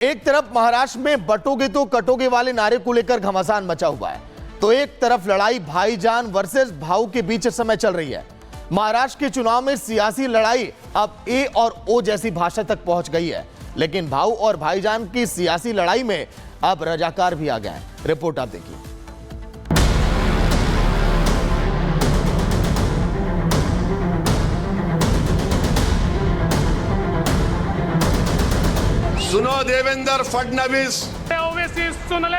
एक तरफ महाराष्ट्र में बटोगे तो कटोगे वाले नारे को लेकर घमासान मचा हुआ है, तो एक तरफ लड़ाई भाईजान वर्सेस भाऊ के बीच इस समय चल रही है। महाराष्ट्र के चुनाव में सियासी लड़ाई अब ए और ओ जैसी भाषा तक पहुंच गई है, लेकिन भाऊ और भाईजान की सियासी लड़ाई में अब रजाकार भी आ गए हैं। रिपोर्ट आप देखिए। सुनो देवेंद्र फडणवीस, ओवैसी सुन ले।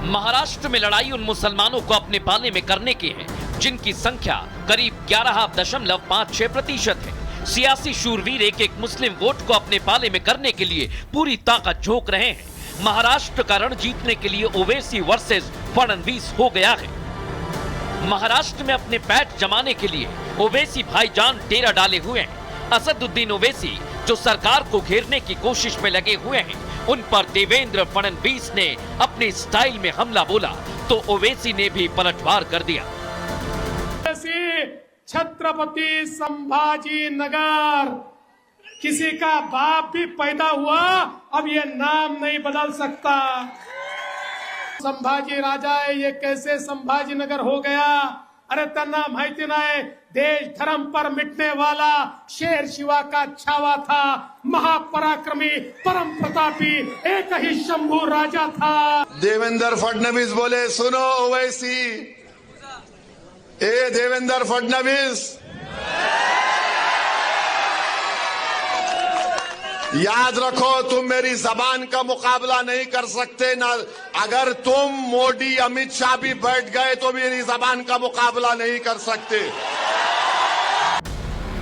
महाराष्ट्र में लड़ाई उन मुसलमानों को अपने पाले में करने की है जिनकी संख्या करीब 11.56% है। सियासी शूरवीर एक एक मुस्लिम वोट को अपने पाले में करने के लिए पूरी ताकत झोंक रहे हैं। महाराष्ट्र का रण जीतने के लिए ओवैसी वर्सेस फडणवीस हो गया है। महाराष्ट्र में अपने पैठ जमाने के लिए ओवैसी भाईजान डेरा डाले हुए हैं। असदुद्दीन ओवैसी जो सरकार को घेरने की कोशिश में लगे हुए हैं, उन पर देवेंद्र फडणवीस ने अपने स्टाइल में हमला बोला तो ओवैसी ने भी पलटवार कर दिया। छत्रपति संभाजी नगर, किसी का बाप भी पैदा हुआ अब ये नाम नहीं बदल सकता। संभाजी राजा है, ये कैसे संभाजी नगर हो गया? अरे त्यांना माहिती नाही, देश धर्म पर मिटने वाला शेर शिवा का छावा था, महापराक्रमी परम प्रतापी एक ही शंभू राजा था। देवेंद्र फडणवीस बोले, सुनो ओवैसी, ए देवेंद्र फडणवीस, याद रखो तुम मेरी जबान का मुकाबला नहीं कर सकते ना। अगर तुम मोदी अमित शाह भी बैठ गए तो मेरी जबान का मुकाबला नहीं कर सकते।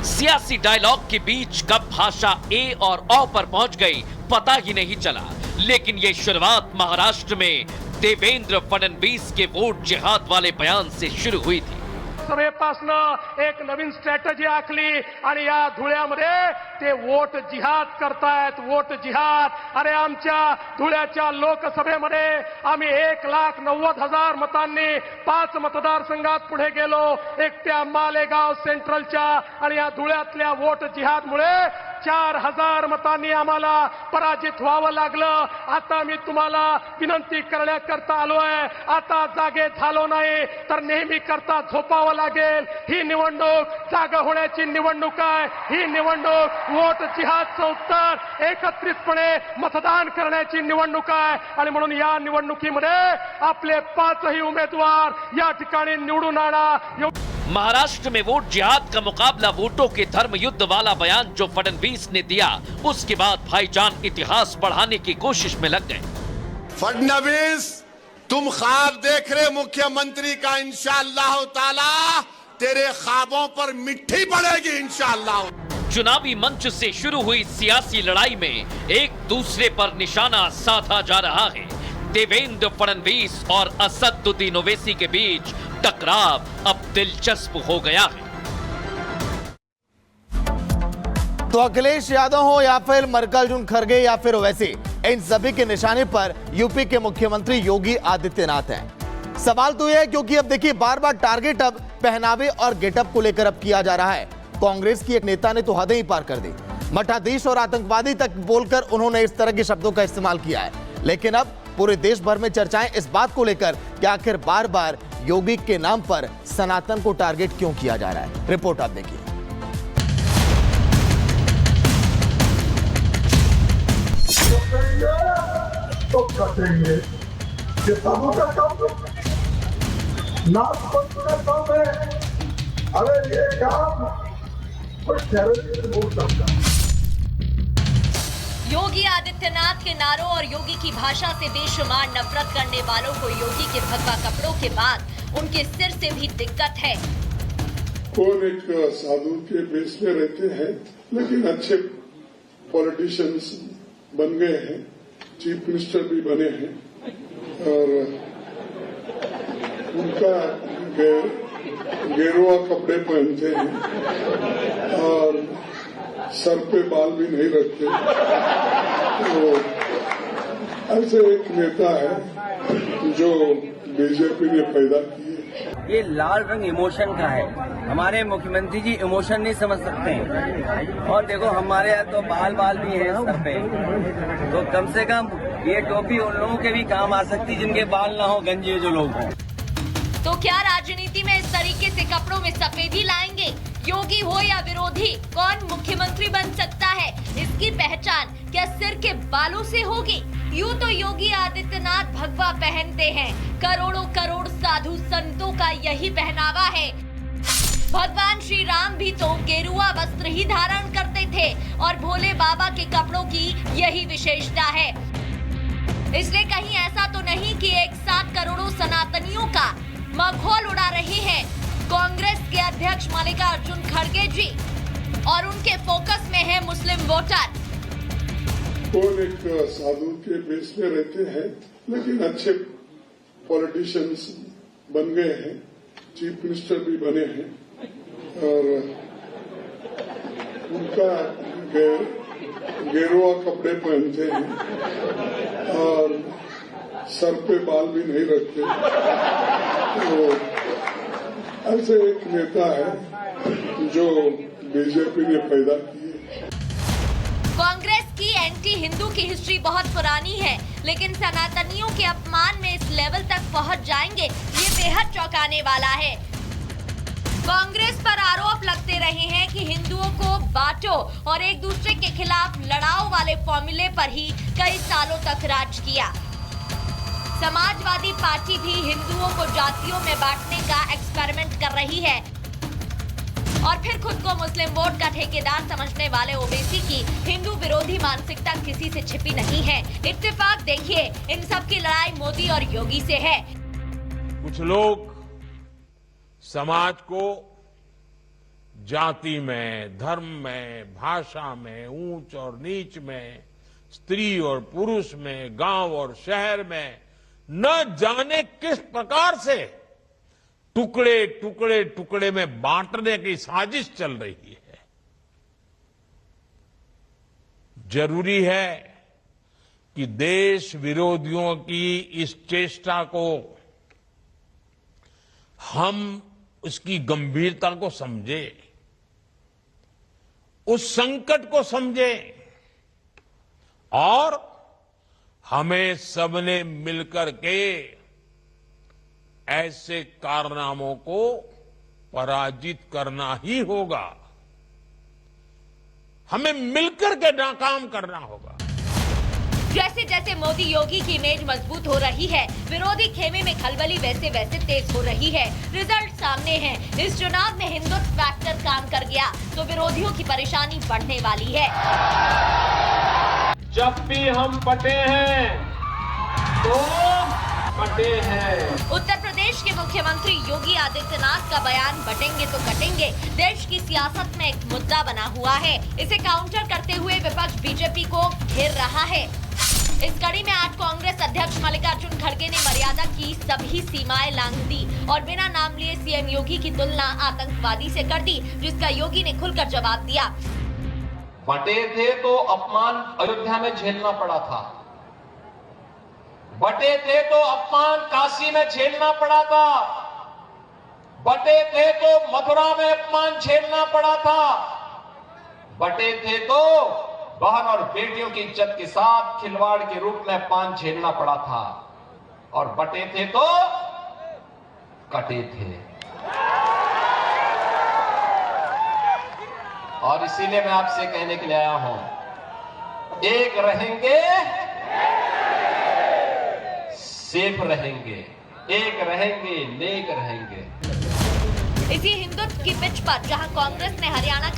सियासी डायलॉग के बीच कब भाषा ए और ओ पर पहुंच गई पता ही नहीं चला, लेकिन ये शुरुआत महाराष्ट्र में देवेंद्र फडणवीस के वोट जिहाद वाले बयान से शुरू हुई थी। सभेपासनं एक नवीन स्ट्रॅटेजी आखली आणि या धुळ्यामध्ये ते वोट जिहाद करतायत, वोट जिहाद। अरे आमच्या धुळ्याच्या लोकसभेमध्ये आम्ही 1,90,000 मतांनी 5 मतदारसंघात पुढे गेलो, एकट्या मालेगाव सेंट्रलच्या आणि या धुळ्यातल्या वोट जिहादमुळे 4,000 मतांनी आम्हाला पराजित व्हावं लागलं। आता मी तुम्हाला विनंती करण्याकरता आलोय, आता जागे झालो नाही तर नेहमी करता झोपावं लागेल। ही निवडणूक जागा होण्याची निवडणूक आहे, ही निवडणूक वोट जिहादचं उत्तर एकत्रितपणे मतदान करण्याची निवडणूक आहे आणि म्हणून या निवडणुकीमध्ये आपले 5ही उमेदवार या ठिकाणी निवडून आणा। महाराष्ट्र में वोट जिहाद का मुकाबला वोटों के धर्म युद्ध वाला बयान जो फडणवीस ने दिया, उसके बाद भाईजान इतिहास बढ़ाने की कोशिश में लग गए। फडणवीस, तुम ख्वाब देख रहे मुख्यमंत्री का, इंशाअल्लाह ताला तेरे ख्वाबों पर मिट्टी पड़ेगी इंशाअल्लाह। चुनावी मंच से शुरू हुई सियासी लड़ाई में एक दूसरे पर निशाना साधा जा रहा है। देवेंद्र फडणवीस और असदुद्दीन ओवैसी के बीच टकराव अब दिलचस्प हो गया है। तो अखिलेश यादव हो या फिर मल्लिकार्जुन खड़गे या फिर ओवैसी, इन सभी के निशाने पर यूपी के मुख्यमंत्री योगी आदित्यनाथ हैं। सवाल तो यह है क्योंकि अब देखिए बार बार टारगेट अब पहनावे और गेटअप को लेकर अब किया जा रहा है। कांग्रेस की एक नेता ने तो हदें ही पार कर दी, मठाधीश और आतंकवादी तक बोलकर उन्होंने इस तरह के शब्दों का इस्तेमाल किया है। लेकिन अब पूरे देश भर में चर्चाएं इस बात को लेकर कि आखिर बार बार योगी के नाम पर सनातन को टारगेट क्यों किया जा रहा है। रिपोर्ट आप देखिए। तो कटेंगे, ये सबों का काम है। अरे ये काम कोई टेररिस्ट हो सकता है। योगी आदित्यनाथ के नारों और योगी की भाषा से बेशुमार नफरत करने वालों को योगी के भगवा कपड़ों के बाद उनके सिर से भी दिक्कत है। कौन एक साधु के बेस में रहते हैं, लेकिन अच्छे पॉलिटिशियंस बन गए हैं, चीफ मिनिस्टर भी बने हैं और उनका गेरुआ कपड़े पहनते हैं और सर पे बाल भी नहीं रखते। तो ऐसे एक नेता है जो बीजेपी ने पैदा किए। ये लाल रंग इमोशन का है। हमारे मुख्यमंत्री जी इमोशन नहीं समझ सकते हैं। और देखो हमारे यहाँ तो बाल भी है सर पे, तो कम से कम ये टोपी उन लोगों के भी काम आ सकती जिनके बाल ना हो, गंजे जो लोग हों। तो क्या राजनीति में इस तरीके से कपड़ों में सफेदी लाएंगे? योगी हो या विरोधी, कौन मुख्यमंत्री बन सकता है? इसकी पहचान क्या सिर के बालों से होगी? यूं तो योगी आदित्यनाथ भगवा पहनते हैं, करोड़ों करोड़ साधु संतों का यही पहनावा है। भगवान श्री राम भी तो गेरुआ वस्त्र ही धारण करते थे और भोले बाबा के कपड़ों की यही विशेषता है। इसलिए कहीं ऐसा तो नहीं कि एक साथ करोड़ों सनातनियों का मखौल उड़ा रहे हैं कांग्रेस के अध्यक्ष मल्लिकार्जुन खड़गे जी, और उनके फोकस में है मुस्लिम वोटर। कौन एक साधु के बेस में रहते हैं, लेकिन अच्छे पॉलिटिशियंस बन गए हैं, चीफ मिनिस्टर भी बने हैं, और उनका गेरुआ कपड़े पहनते हैं और सर पे बाल भी नहीं रखते। तो ऐसे एक नेता है जो बीजेपी ने पैदा की है। कांग्रेस की एंटी हिंदू की हिस्ट्री बहुत पुरानी है, लेकिन सनातनियों के अपमान में इस लेवल तक पहुंच जाएंगे, ये बेहद चौंकाने वाला है। कांग्रेस पर आरोप लगते रहे हैं कि हिंदुओं को बांटो और एक दूसरे के खिलाफ लड़ाओ वाले फॉर्मूले पर ही कई सालों तक राज किया। समाजवादी पार्टी भी हिंदुओं को जातियों में बांटने का एक्सपेरिमेंट कर रही है और फिर खुद को मुस्लिम वोट का ठेकेदार समझने वाले ओवैसी की हिंदू विरोधी मानसिकता किसी से छिपी नहीं है। इत्तेफाक देखिए, इन सब की लड़ाई मोदी और योगी से है। कुछ लोग समाज को जाति में, धर्म में, भाषा में, ऊंच और नीच में, स्त्री और पुरुष में, गांव और शहर में न जाने किस प्रकार से टुकड़े टुकड़े टुकड़े में बांटने की साजिश चल रही है। जरूरी है कि देश विरोधियों की इस चेष्टा को हम उसकी गंभीरता को समझें, उस संकट को समझें और हमें सबने मिलकर के ऐसे कारनामों को पराजित करना ही होगा। हमें मिलकर के नाकाम करना होगा। जैसे जैसे मोदी योगी की इमेज मजबूत हो रही है, विरोधी खेमे में खलबली वैसे वैसे तेज हो रही है। रिजल्ट सामने है। इस चुनाव में हिंदुत्व फैक्टर काम कर गया तो विरोधियों की परेशानी बढ़ने वाली है। जब भी हम बटे हैं तो बटे हैं। उत्तर प्रदेश के मुख्यमंत्री योगी आदित्यनाथ का बयान बटेंगे तो कटेंगे देश की सियासत में एक मुद्दा बना हुआ है। इसे काउंटर करते हुए विपक्ष बीजेपी को घेर रहा है। इस कड़ी में आज कांग्रेस अध्यक्ष मल्लिकार्जुन खड़गे ने मर्यादा की सभी सीमाएं लांघ दी और बिना नाम लिए सीएम योगी की तुलना आतंकवादी से कर दी, जिसका योगी ने खुलकर जवाब दिया। बटे थे तो अपमान अयोध्या में झेलना पड़ा था, बटे थे तो अपमान काशी में झेलना पड़ा था, बटे थे तो मथुरा में अपमान झेलना पड़ा था, बटे थे तो बहन और बेटियों की इज्जत के साथ खिलवाड़ के रूप में अपमान झेलना पड़ा था, और बटे थे तो कटे थे। और इसीलिए मैं आपसे कहने के लिए आया हूं, एक रहेंगे सेफ रहेंगे, एक रहेंगे नेक रहेंगे। इसी हिंदुत्व की पिच पर जहां कांग्रेस ने हरियाणा का